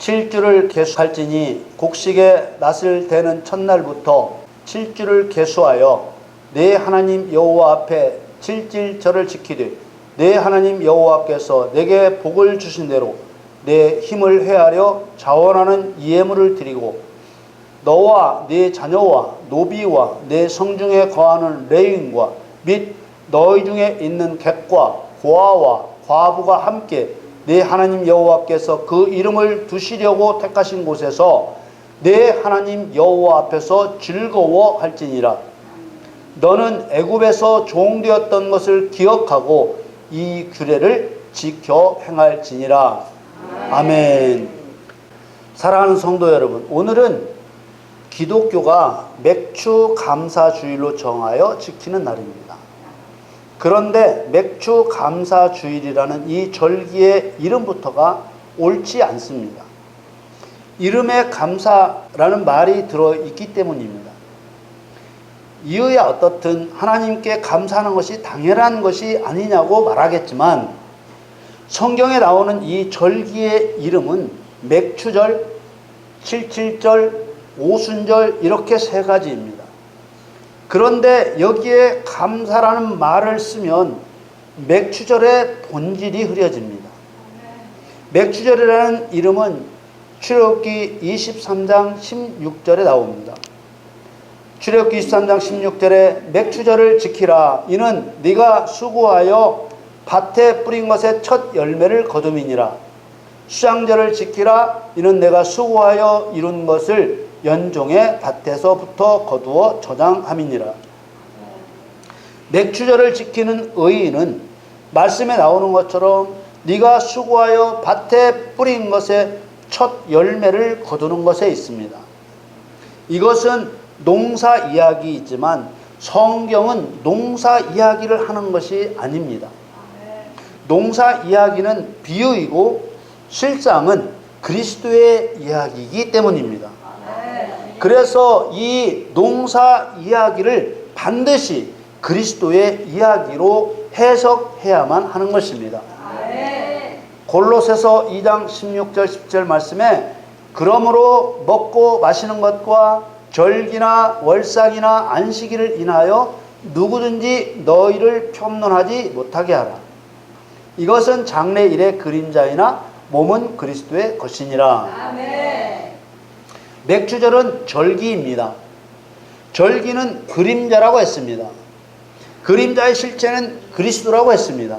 7주를 계수할지니 곡식의 낫을 대는 첫날부터 7주를 계수하여 내 하나님 여호와 앞에 7질 절을 지키되 내 하나님 여호와께서 내게 복을 주신 대로 내 힘을 헤아려 자원하는 예물을 드리고 너와 네 자녀와 노비와 내 성중에 거하는 레위인과 및 너희 중에 있는 객과 고아와 과부가 함께 내 하나님 여호와께서 그 이름을 두시려고 택하신 곳에서 내 하나님 여호와 앞에서 즐거워할지니라. 너는 애굽에서 종되었던 것을 기억하고 이 규례를 지켜 행할지니라. 아멘. 사랑하는 성도 여러분, 오늘은 기독교가 맥주 감사주일로 정하여 지키는 날입니다. 그런데 맥주 감사주일이라는 이 절기의 이름부터가 옳지 않습니다. 이름에 감사라는 말이 들어있기 때문입니다. 이유야 어떻든 하나님께 감사하는 것이 당연한 것이 아니냐고 말하겠지만 성경에 나오는 이 절기의 이름은 맥추절, 칠칠절, 오순절 이렇게 세 가지입니다. 그런데 여기에 감사라는 말을 쓰면 맥추절의 본질이 흐려집니다. 맥추절이라는 이름은 출애굽기 23장 16절에 나옵니다. 출애굽기 23장 16절에 맥추절을 지키라. 이는 네가 수고하여 밭에 뿌린 것의 첫 열매를 거둠이니라. 수장절을 지키라. 이는 내가 수고하여 이룬 것을 연종의 밭에서부터 거두어 저장함이니라. 맥추절을 지키는 의의는 말씀에 나오는 것처럼 네가 수고하여 밭에 뿌린 것의 첫 열매를 거두는 것에 있습니다. 이것은 농사 이야기이지만 성경은 농사 이야기를 하는 것이 아닙니다. 농사 이야기는 비유이고 실상은 그리스도의 이야기이기 때문입니다. 그래서 이 농사 이야기를 반드시 그리스도의 이야기로 해석해야만 하는 것입니다. 골로새서 2장 16절 10절 말씀에 그러므로 먹고 마시는 것과 절기나 월상이나 안식일을 인하여 누구든지 너희를 편론하지 못하게 하라. 이것은 장래일의 그림자이나 몸은 그리스도의 것이니라. 아멘. 맥추절은 절기입니다. 절기는 그림자라고 했습니다. 그림자의 실체는 그리스도라고 했습니다.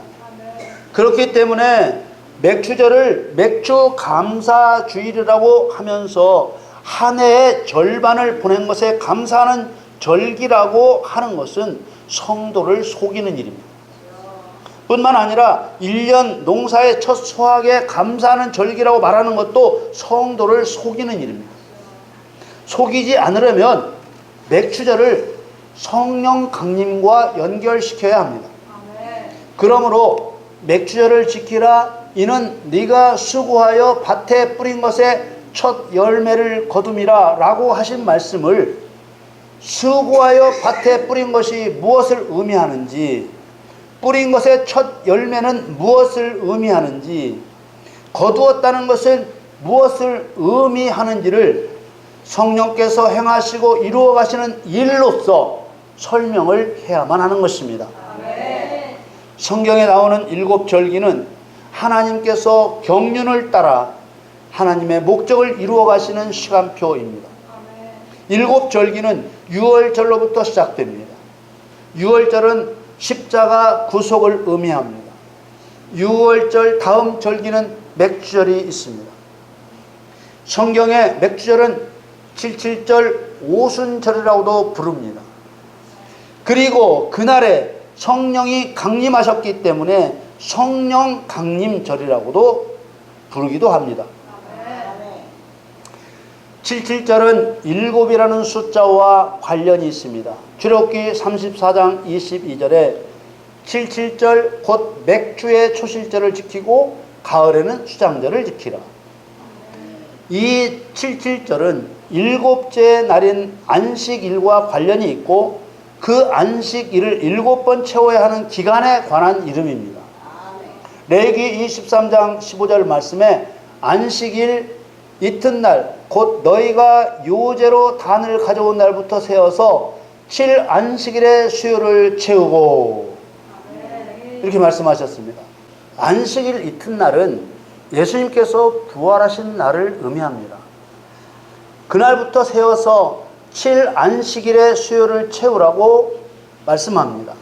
그렇기 때문에 맥추절을 맥주 감사주일이라고 하면서 한 해의 절반을 보낸 것에 감사하는 절기라고 하는 것은 성도를 속이는 일입니다. 뿐만 아니라 1년 농사의 첫 수확에 감사하는 절기라고 말하는 것도 성도를 속이는 일입니다. 속이지 않으려면 맥추절을 성령 강림과 연결시켜야 합니다. 그러므로 맥추절을 지키라. 이는 네가 수고하여 밭에 뿌린 것의 첫 열매를 거둠이라 라고 하신 말씀을 수고하여 밭에 뿌린 것이 무엇을 의미하는지, 뿌린 것의 첫 열매는 무엇을 의미하는지, 거두었다는 것은 무엇을 의미하는지를 성령께서 행하시고 이루어 가시는 일로서 설명을 해야만 하는 것입니다. 성경에 나오는 7절기는 하나님께서 경륜을 따라 하나님의 목적을 이루어 가시는 시간표입니다. 7절기는 6월절로부터 시작됩니다. 6월절은 십자가 구속을 의미합니다. 6월절 다음 절기는 맥주절이 있습니다. 성경의 맥주절은 77절 오순절이라고도 부릅니다. 그리고 그날에 성령이 강림하셨기 때문에 성령 강림절이라고도 부르기도 합니다. 77절은 7이라는 숫자와 관련이 있습니다. 출애굽기 34장 22절에 77절 곧 맥주의 초실절을 지키고 가을에는 수장절을 지키라. 이 77절은 7째 날인 안식일과 관련이 있고 그 안식일을 7번 채워야 하는 기간에 관한 이름입니다. 레위기 23장 15절 말씀에 안식일 이튿날 곧 너희가 요제로 단을 가져온 날부터 세어서 7안식일의 수요를 채우고, 이렇게 말씀하셨습니다. 안식일 이튿날은 예수님께서 부활하신 날을 의미합니다. 그날부터 세어서 7안식일의 수요를 채우라고 말씀합니다.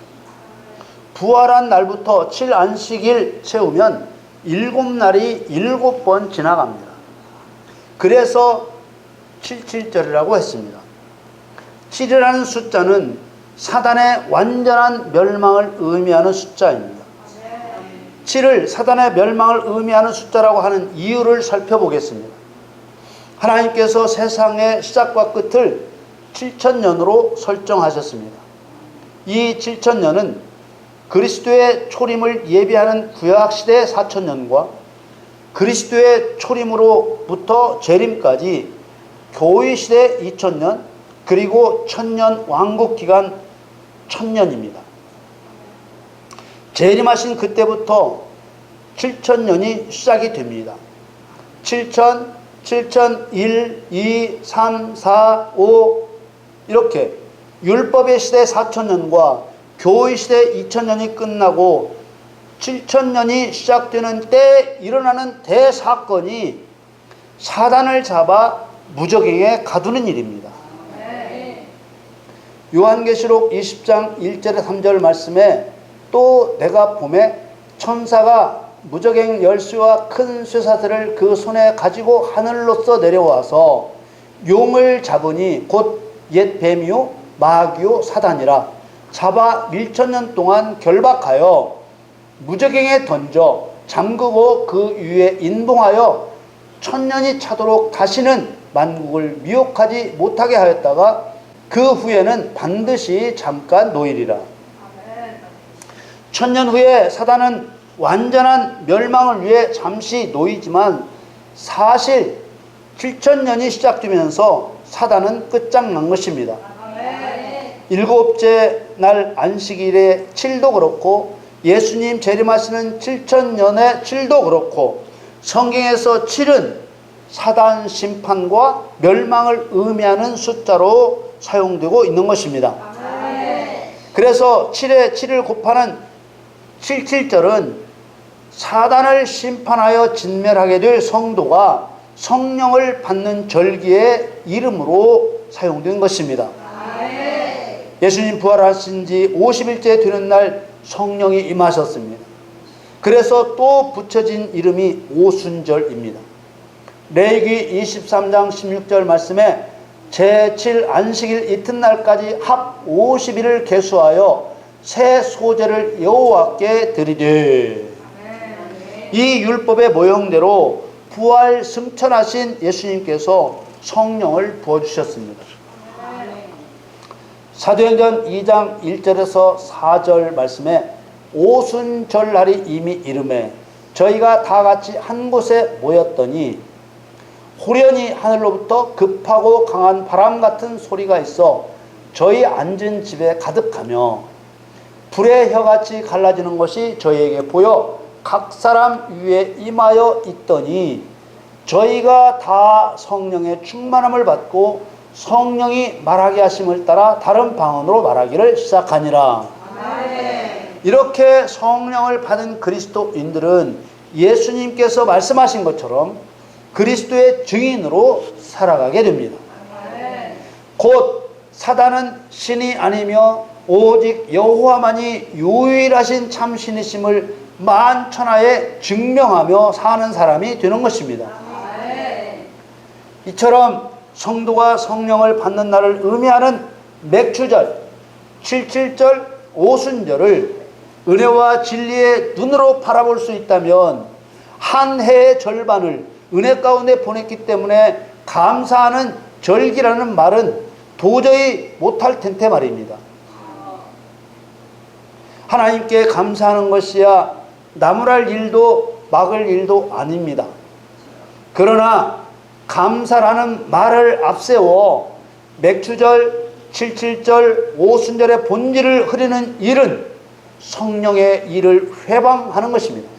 부활한 날부터 7안식일 채우면 7날이 7번 지나갑니다. 그래서 7.7절이라고 했습니다. 7이라는 숫자는 사단의 완전한 멸망을 의미하는 숫자입니다. 7을 사단의 멸망을 의미하는 숫자라고 하는 이유를 살펴보겠습니다. 하나님께서 세상의 시작과 끝을 7,000년으로 설정하셨습니다. 이 7,000년은 그리스도의 초림을 예비하는 구약시대의 4,000년과 그리스도의 초림으로부터 재림까지 교회시대 2,000년, 그리고 1,000년 왕국기간 1,000년입니다. 재림하신 그때부터 7,000년이 시작이 됩니다. 7,000, 7,001, 2, 3, 4, 5 이렇게 율법의 시대 4,000년과 교회 시대 2,000년이 끝나고 7,000년이 시작되는 때 일어나는 대사건이 사단을 잡아 무저갱에 가두는 일입니다. 요한계시록 20장 1절에 3절 말씀에 또 내가 보매 천사가 무저갱 열쇠와 큰 쇠사슬을 그 손에 가지고 하늘로서 내려와서 용을 잡으니 곧 옛 뱀이요 마귀요 사단이라 잡아 1,000년 동안 결박하여 무저갱에 던져 잠그고 그 위에 인봉하여 1,000년이 차도록 다시는 만국을 미혹하지 못하게 하였다가 그 후에는 반드시 잠깐 놓이리라. 1,000년 후에 사단은 완전한 멸망을 위해 잠시 놓이지만 사실 7,000년이 시작되면서 사단은 끝장난 것입니다. 일곱째 날 안식일의 7도 그렇고 예수님 재림하시는 7,000년의 7도 그렇고 성경에서 7은 사단 심판과 멸망을 의미하는 숫자로 사용되고 있는 것입니다. 그래서 7에 7을 곱하는 7.7절은 사단을 심판하여 진멸하게 될 성도가 성령을 받는 절기의 이름으로 사용된 것입니다. 예수님 부활하신 지 50일째 되는 날 성령이 임하셨습니다. 그래서 또 붙여진 이름이 오순절입니다. 레위기 23장 16절 말씀에 제7안식일 이튿날까지 합 50일을 계수하여 새 소제를 여호와께 드리되, 이 율법의 모형대로 부활 승천하신 예수님께서 성령을 부어주셨습니다. 사도행전 2장 1절에서 4절 말씀에 오순절날이 이미 이르매 저희가 다 같이 한 곳에 모였더니 호련히 하늘로부터 급하고 강한 바람 같은 소리가 있어 저희 앉은 집에 가득하며 불의 혀같이 갈라지는 것이 저희에게 보여 각 사람 위에 임하여 있더니 저희가 다 성령의 충만함을 받고 성령이 말하게 하심을 따라 다른 방언으로 말하기를 시작하니라. 이렇게 성령을 받은 그리스도인들은 예수님께서 말씀하신 것처럼 그리스도의 증인으로 살아가게 됩니다. 곧 사단은 신이 아니며 오직 여호와만이 유일하신 참 신이심을 만천하에 증명하며 사는 사람이 되는 것입니다. 이처럼 성도가 성령을 받는 날을 의미하는 맥추절, 7.7절, 오순절을 은혜와 진리의 눈으로 바라볼 수 있다면 한 해의 절반을 은혜 가운데 보냈기 때문에 감사하는 절기라는 말은 도저히 못할 텐데 말입니다. 하나님께 감사하는 것이야 나무랄 일도 막을 일도 아닙니다. 그러나 감사라는 말을 앞세워 맥추절, 7.7절, 오순절의 본질을 흐리는 일은 성령의 일을 회방하는 것입니다.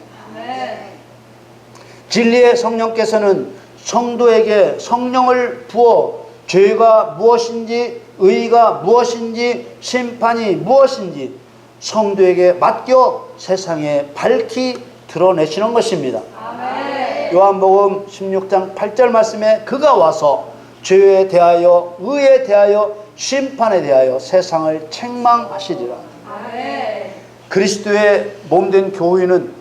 진리의 성령께서는 성도에게 성령을 부어 죄가 무엇인지, 의가 무엇인지, 심판이 무엇인지 성도에게 맡겨 세상에 밝히 드러내시는 것입니다. 아멘. 요한복음 16장 8절 말씀에 그가 와서 죄에 대하여, 의에 대하여, 심판에 대하여 세상을 책망하시리라. 아멘. 그리스도의 몸된 교회는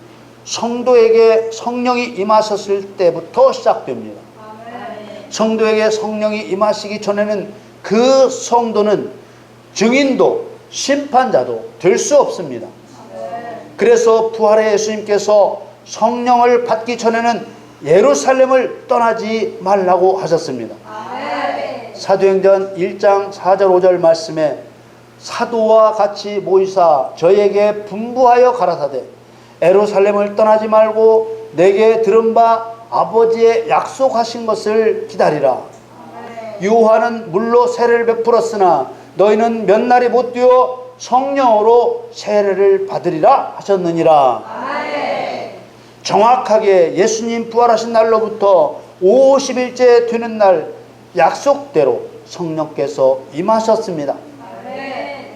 성도에게 성령이 임하셨을 때부터 시작됩니다. 아멘. 성도에게 성령이 임하시기 전에는 그 성도는 증인도 심판자도 될 수 없습니다. 아멘. 그래서 부활의 예수님께서 성령을 받기 전에는 예루살렘을 떠나지 말라고 하셨습니다. 아멘. 사도행전 1장 4절 5절 말씀에 사도와 같이 모이사 저에게 분부하여 가라사대 예루살렘을 떠나지 말고 내게 들은 바 아버지의 약속하신 것을 기다리라. 아멘. 요한은 물로 세례를 베풀었으나 너희는 몇 날이 못 되어 성령으로 세례를 받으리라 하셨느니라. 아멘. 정확하게 예수님 부활하신 날로부터 50일째 되는 날 약속대로 성령께서 임하셨습니다. 아멘.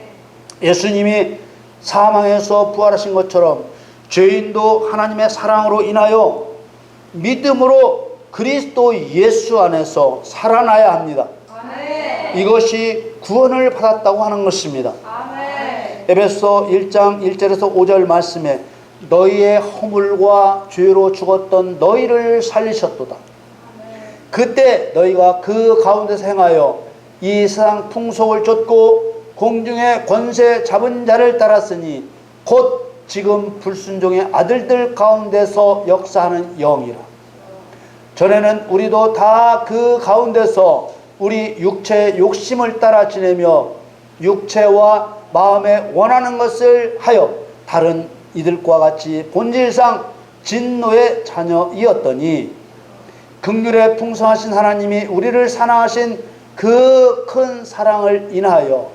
예수님이 사망에서 부활하신 것처럼 죄인도 하나님의 사랑으로 인하여 믿음으로 그리스도 예수 안에서 살아나야 합니다. 아멘. 이것이 구원을 받았다고 하는 것입니다. 아멘. 에베소 1장 1절에서 5절 말씀에 너희의 허물과 죄로 죽었던 너희를 살리셨도다. 아멘. 그때 너희가 그 가운데서 행하여 이 세상 풍속을 쫓고 공중의 권세 잡은 자를 따랐으니 곧 지금 불순종의 아들들 가운데서 역사하는 영이라. 전에는 우리도 다 그 가운데서 우리 육체의 욕심을 따라 지내며 육체와 마음에 원하는 것을 하여 다른 이들과 같이 본질상 진노의 자녀이었더니 긍휼에 풍성하신 하나님이 우리를 사랑하신 그 큰 사랑을 인하여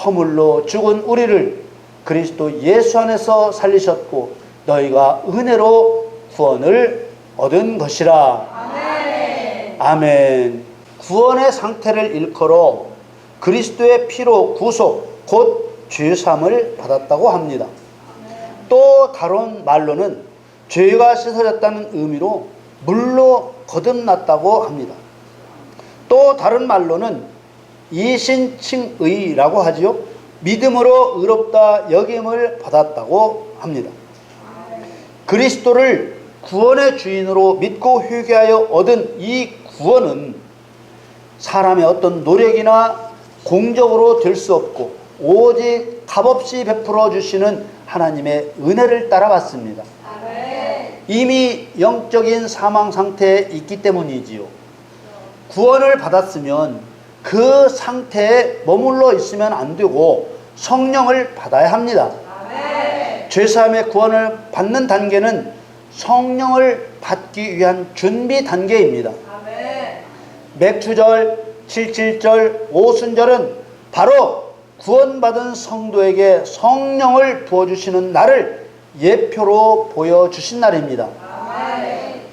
허물로 죽은 우리를 그리스도 예수 안에서 살리셨고 너희가 은혜로 구원을 얻은 것이라. 아멘. 아멘. 구원의 상태를 일컬어 그리스도의 피로 구속 곧 죄사함을 받았다고 합니다. 또 다른 말로는 죄가 씻어졌다는 의미로 물로 거듭났다고 합니다. 또 다른 말로는 이신칭의라고 하지요. 믿음으로 의롭다 여김을 받았다고 합니다. 그리스도를 구원의 주인으로 믿고 회개하여 얻은 이 구원은 사람의 어떤 노력이나 공적으로 될 수 없고 오직 값없이 베풀어 주시는 하나님의 은혜를 따라갔습니다. 이미 영적인 사망 상태에 있기 때문이지요. 구원을 받았으면 그 상태에 머물러 있으면 안 되고 성령을 받아야 합니다. 죄사함의 구원을 받는 단계는 성령을 받기 위한 준비 단계입니다. 맥추절, 77절, 오순절은 바로 구원받은 성도에게 성령을 부어주시는 날을 예표로 보여주신 날입니다.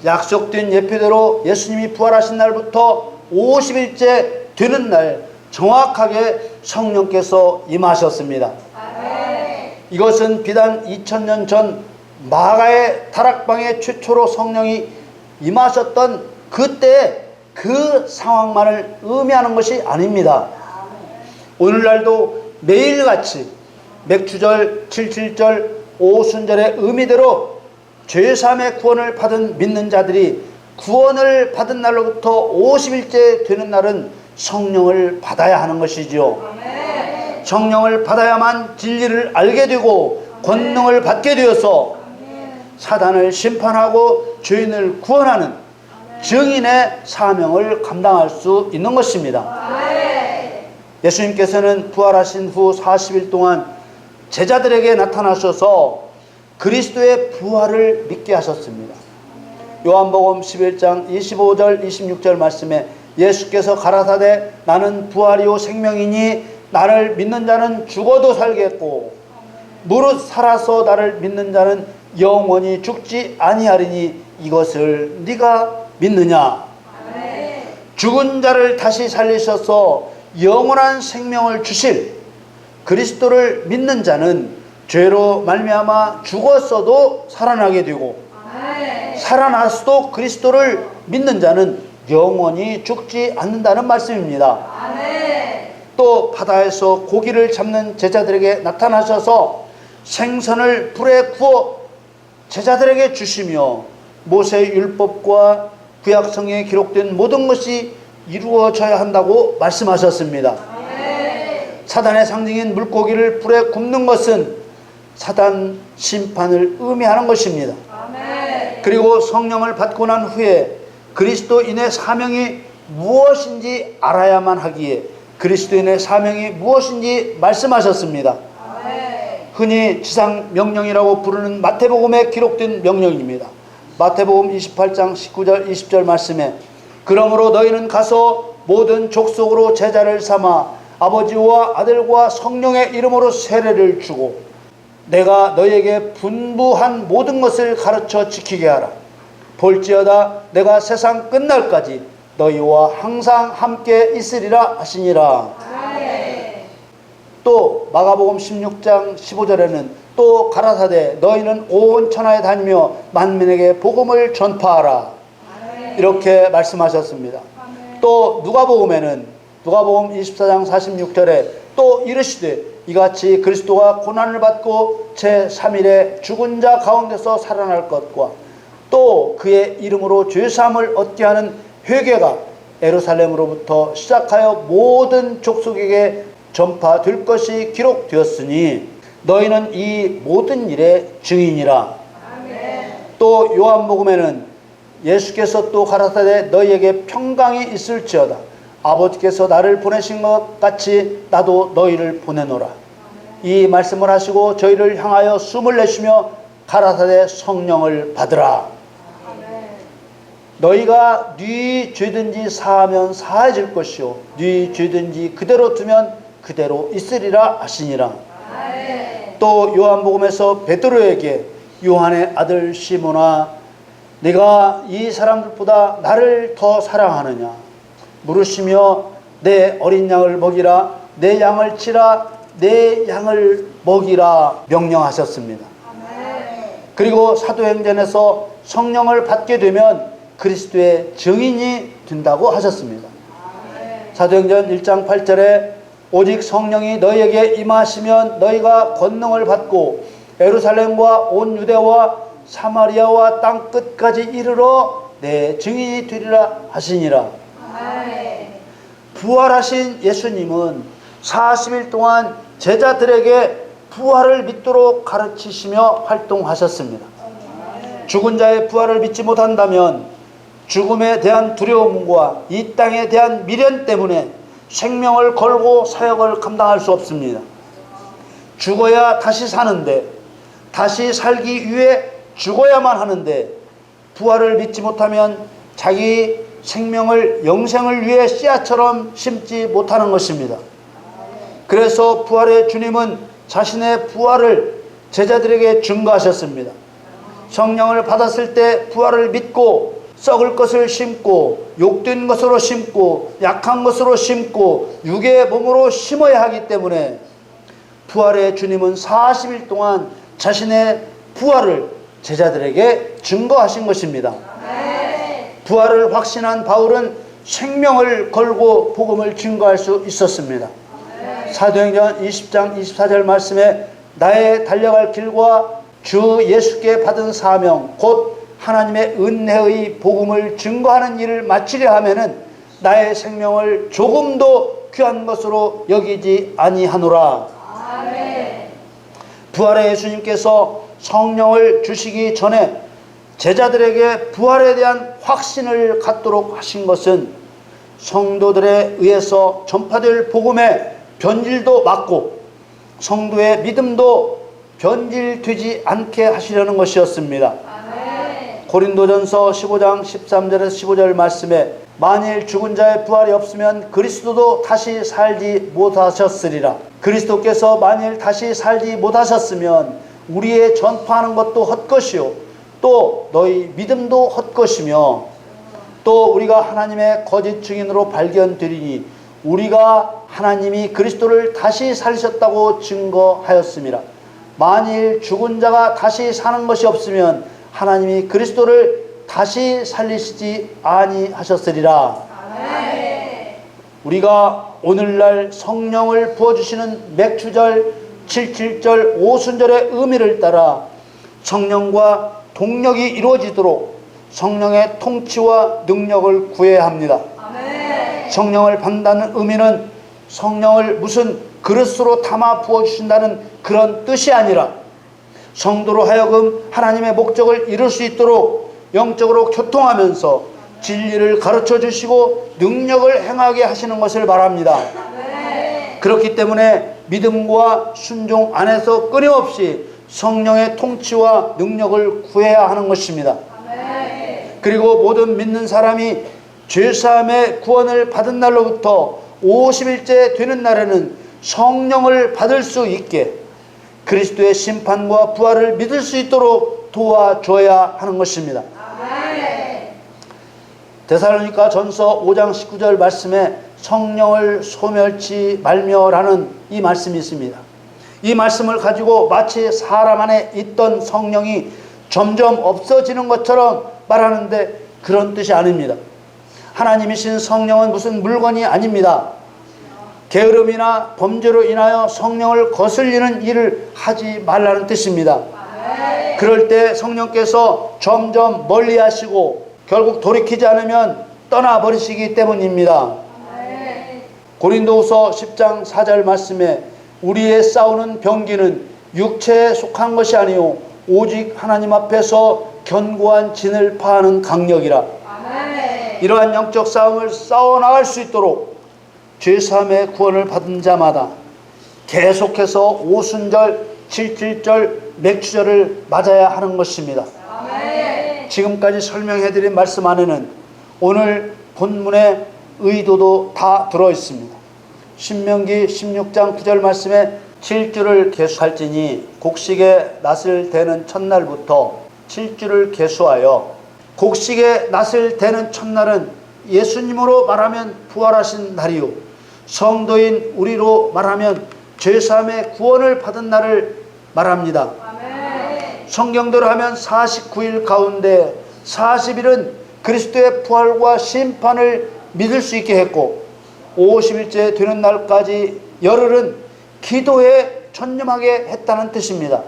약속된 예표대로 예수님이 부활하신 날부터 50일째 되는 날 정확하게 성령께서 임하셨습니다. 이것은 비단 2000년 전 마가의 다락방에 최초로 성령이 임하셨던 그때 그 상황만을 의미하는 것이 아닙니다. 오늘날도 매일같이 맥추절, 77절, 오순절의 의미대로 죄사함의 구원을 받은 믿는 자들이 구원을 받은 날로부터 50일째 되는 날은 성령을 받아야 하는 것이지요. 성령을 받아야만 진리를 알게 되고 권능을 받게 되어서 사단을 심판하고 죄인을 구원하는 증인의 사명을 감당할 수 있는 것입니다. 예수님께서는 부활하신 후 40일 동안 제자들에게 나타나셔서 그리스도의 부활을 믿게 하셨습니다. 요한복음 11장 25절 26절 말씀에 예수께서 가라사대 나는 부활이요 생명이니 나를 믿는 자는 죽어도 살겠고 무릇 살아서 나를 믿는 자는 영원히 죽지 아니하리니 이것을 네가 믿느냐. 죽은 자를 다시 살리셔서 영원한 생명을 주실 그리스도를 믿는 자는 죄로 말미암아 죽었어도 살아나게 되고, 살아나서도 그리스도를 믿는 자는 영원히 죽지 않는다는 말씀입니다. 또 바다에서 고기를 잡는 제자들에게 나타나셔서 생선을 불에 구워 제자들에게 주시며 모세의 율법과 구약성경에 기록된 모든 것이 이루어져야 한다고 말씀하셨습니다. 사단의 상징인 물고기를 불에 굽는 것은 사단 심판을 의미하는 것입니다. 그리고 성령을 받고 난 후에 그리스도인의 사명이 무엇인지 알아야만 하기에 그리스도인의 사명이 무엇인지 말씀하셨습니다. 흔히 지상 명령이라고 부르는 마태복음에 기록된 명령입니다. 마태복음 28장 19절 20절 말씀에 그러므로 너희는 가서 모든 족속으로 제자를 삼아 아버지와 아들과 성령의 이름으로 세례를 주고 내가 너희에게 분부한 모든 것을 가르쳐 지키게 하라. 볼지어다 내가 세상 끝날까지 너희와 항상 함께 있으리라 하시니라. 또 마가복음 16장 15절에는 또 가라사대 너희는 온 천하에 다니며 만민에게 복음을 전파하라. 이렇게 말씀하셨습니다. 또 누가복음에는 누가복음 24장 46절에 또 이르시되 이같이 그리스도가 고난을 받고 제3일에 죽은 자 가운데서 살아날 것과 또 그의 이름으로 죄사함을 얻게 하는 회개가 예루살렘으로부터 시작하여 모든 족속에게 전파될 것이 기록되었으니 너희는 이 모든 일의 증인이라. 또 요한복음에는 예수께서 또 가라사대 너희에게 평강이 있을지어다. 아버지께서 나를 보내신 것 같이 나도 너희를 보내노라. 이 말씀을 하시고 저희를 향하여 숨을 내쉬며 가라사대 성령을 받으라. 너희가 네 죄든지 사하면 사해질 것이요 네 죄든지 그대로 두면 그대로 있으리라 하시니라. 또 요한복음에서 베드로에게 요한의 아들 시몬아 네가 이 사람들보다 나를 더 사랑하느냐 물으시며 내 어린 양을 먹이라 내 양을 치라 내 양을 먹이라 명령하셨습니다. 그리고 사도행전에서 성령을 받게 되면 그리스도의 증인이 된다고 하셨습니다. 사도행전 1장 8절에 오직 성령이 너희에게 임하시면 너희가 권능을 받고 예루살렘과 온 유대와 사마리아와 땅 끝까지 이르러 내 증인이 되리라 하시니라. 부활하신 예수님은 40일 동안 제자들에게 부활을 믿도록 가르치시며 활동하셨습니다. 죽은 자의 부활을 믿지 못한다면 죽음에 대한 두려움과 이 땅에 대한 미련 때문에 생명을 걸고 사역을 감당할 수 없습니다. 죽어야 다시 사는데 다시 살기 위해 죽어야만 하는데 부활을 믿지 못하면 자기 생명을 영생을 위해 씨앗처럼 심지 못하는 것입니다. 그래서 부활의 주님은 자신의 부활을 제자들에게 증거하셨습니다. 성령을 받았을 때 부활을 믿고 썩을 것을 심고 욕된 것으로 심고 약한 것으로 심고 육의 몸으로 심어야 하기 때문에 부활의 주님은 40일 동안 자신의 부활을 제자들에게 증거하신 것입니다. 부활을 확신한 바울은 생명을 걸고 복음을 증거할 수 있었습니다. 사도행전 20장 24절 말씀에 나의 달려갈 길과 주 예수께 받은 사명 곧 하나님의 은혜의 복음을 증거하는 일을 마치려 하면은 나의 생명을 조금도 귀한 것으로 여기지 아니하노라. 부활의 예수님께서 성령을 주시기 전에 제자들에게 부활에 대한 확신을 갖도록 하신 것은 성도들에 의해서 전파될 복음의 변질도 막고 성도의 믿음도 변질되지 않게 하시려는 것이었습니다. 고린도전서 15장 13절에서 15절 말씀에 만일 죽은 자의 부활이 없으면 그리스도도 다시 살지 못하셨으리라. 그리스도께서 만일 다시 살지 못하셨으면 우리의 전파하는 것도 헛것이요 또 너희 믿음도 헛것이며 또 우리가 하나님의 거짓 증인으로 발견되리니 우리가 하나님이 그리스도를 다시 살리셨다고 증거하였습니다. 만일 죽은 자가 다시 사는 것이 없으면 하나님이 그리스도를 다시 살리시지 아니하셨으리라. 우리가 오늘날 성령을 부어주시는 맥추절, 77절, 오순절의 의미를 따라 성령과 동력이 이루어지도록 성령의 통치와 능력을 구해야 합니다. 성령을 받는다는 의미는 성령을 무슨 그릇으로 담아 부어주신다는 그런 뜻이 아니라 성도로 하여금 하나님의 목적을 이룰 수 있도록 영적으로 교통하면서 진리를 가르쳐 주시고 능력을 행하게 하시는 것을 말합니다. 그렇기 때문에 믿음과 순종 안에서 끊임없이 성령의 통치와 능력을 구해야 하는 것입니다. 그리고 모든 믿는 사람이 죄사함의 구원을 받은 날로부터 50일째 되는 날에는 성령을 받을 수 있게 그리스도의 심판과 부활을 믿을 수 있도록 도와줘야 하는 것입니다. 데살로니가 전서 5장 19절 말씀에 성령을 소멸치 말며라는 이 말씀이 있습니다. 이 말씀을 가지고 마치 사람 안에 있던 성령이 점점 없어지는 것처럼 말하는데 그런 뜻이 아닙니다. 하나님이신 성령은 무슨 물건이 아닙니다. 게으름이나 범죄로 인하여 성령을 거슬리는 일을 하지 말라는 뜻입니다. 그럴 때 성령께서 점점 멀리 하시고 결국 돌이키지 않으면 떠나버리시기 때문입니다. 고린도후서 10장 4절 말씀에 우리의 싸우는 병기는 육체에 속한 것이 아니요 오직 하나님 앞에서 견고한 진을 파하는 강력이라. 이러한 영적 싸움을 싸워나갈 수 있도록 죄사함의 구원을 받은 자마다 계속해서 오순절, 77절, 맥추절을 맞아야 하는 것입니다. 지금까지 설명해드린 말씀 안에는 오늘 본문의 의도도 다 들어있습니다. 신명기 16장 9절 말씀에 7주를 계수할지니 곡식의 낫을 대는 첫날부터 7주를 계수하여 곡식의 낫을 대는 첫날은 예수님으로 말하면 부활하신 날이요 성도인 우리로 말하면 죄사함의 구원을 받은 날을 말합니다. 성경대로 하면 49일 가운데 40일은 그리스도의 부활과 심판을 믿을 수 있게 했고 50일째 되는 날까지 열흘은 기도에 전념하게 했다는 뜻입니다.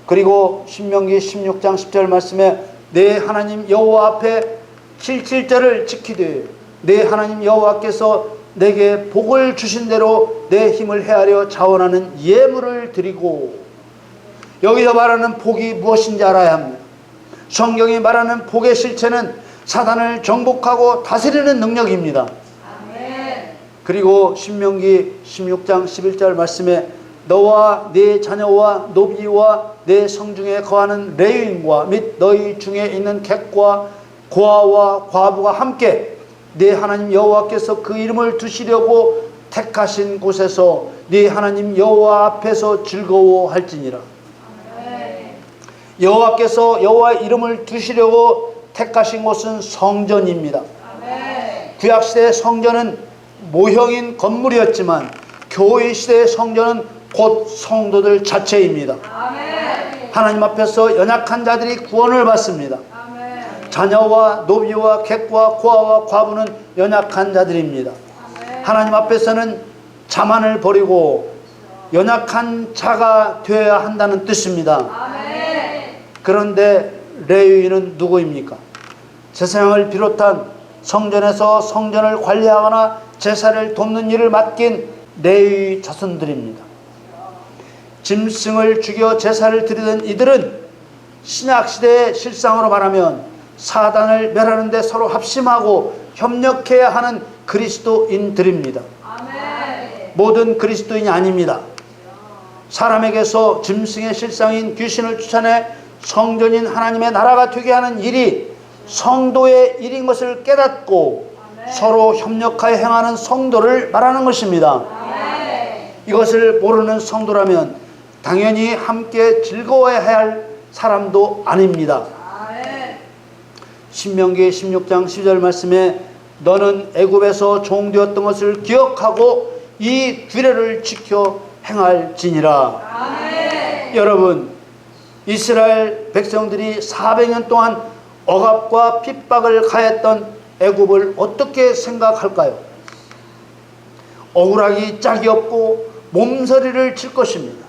그리고 신명기 16장 10절 말씀에 내 하나님 여호와 앞에 77절을 지키되 내 하나님 여호와께서 내게 복을 주신 대로 내 힘을 헤아려 자원하는 예물을 드리고. 여기서 말하는 복이 무엇인지 알아야 합니다. 성경이 말하는 복의 실체는 사단을 정복하고 다스리는 능력입니다. 그리고 신명기 16장 11절 말씀에 너와 네 자녀와 노비와 네 성중에 거하는 레위인과 및 너희 중에 있는 객과 고아와 과부가 함께 네 하나님 여호와께서 그 이름을 두시려고 택하신 곳에서 네 하나님 여호와 앞에서 즐거워할지니라. 여호와께서 여호와의 이름을 두시려고 택하신 곳은 성전입니다. 구약시대의 성전은 모형인 건물이었지만 교회 시대의 성전은 곧 성도들 자체입니다. 하나님 앞에서 연약한 자들이 구원을 받습니다. 자녀와 노비와 객과 고아와 과부는 연약한 자들입니다. 하나님 앞에서는 자만을 버리고 연약한 자가 되어야 한다는 뜻입니다. 그런데 레위인은 누구입니까? 제사장을 비롯한 성전에서 성전을 관리하거나 제사를 돕는 일을 맡긴 레위 자손들입니다. 짐승을 죽여 제사를 드리던 이들은 신약시대의 실상으로 말하면 사단을 멸하는 데 서로 합심하고 협력해야 하는 그리스도인들입니다. 모든 그리스도인이 아닙니다. 사람에게서 짐승의 실상인 귀신을 쫓아내 성전인 하나님의 나라가 되게 하는 일이 성도의 일인 것을 깨닫고 서로 협력하여 행하는 성도를 말하는 것입니다. 이것을 모르는 성도라면 당연히 함께 즐거워해야 할 사람도 아닙니다. 신명기 16장 10절 말씀에 너는 애굽에서 종되었던 것을 기억하고 이 규례를 지켜 행할지니라. 아멘. 여러분, 이스라엘 백성들이 400년 동안 억압과 핍박을 가했던 애굽을 어떻게 생각할까요? 억울하기 짝이 없고 몸서리를 칠 것입니다.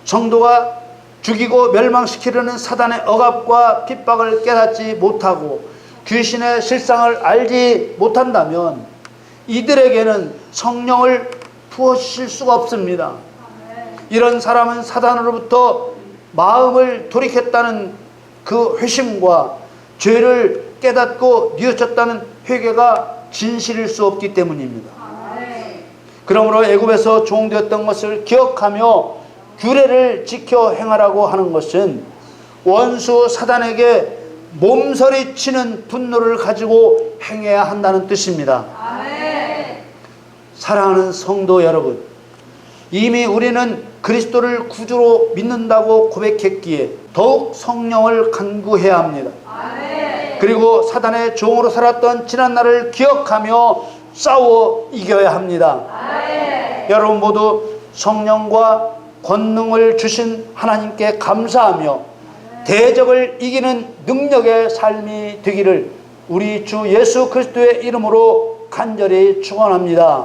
성도가 죽이고 멸망시키려는 사단의 억압과 핍박을 깨닫지 못하고 귀신의 실상을 알지 못한다면 이들에게는 성령을 부어주실 수가 없습니다. 이런 사람은 사단으로부터 마음을 돌이켰다는 그 회심과 죄를 깨닫고 뉘우쳤다는 회개가 진실일 수 없기 때문입니다. 그러므로 애굽에서 종되었던 것을 기억하며 규례를 지켜 행하라고 하는 것은 원수 사단에게 몸서리치는 분노를 가지고 행해야 한다는 뜻입니다. 아멘. 사랑하는 성도 여러분, 이미 우리는 그리스도를 구주로 믿는다고 고백했기에 더욱 성령을 간구해야 합니다. 아멘. 그리고 사단의 종으로 살았던 지난날을 기억하며 싸워 이겨야 합니다. 아멘. 여러분 모두 성령과 권능을 주신 하나님께 감사하며 대적을 이기는 능력의 삶이 되기를 우리 주 예수 그리스도의 이름으로 간절히 축원합니다.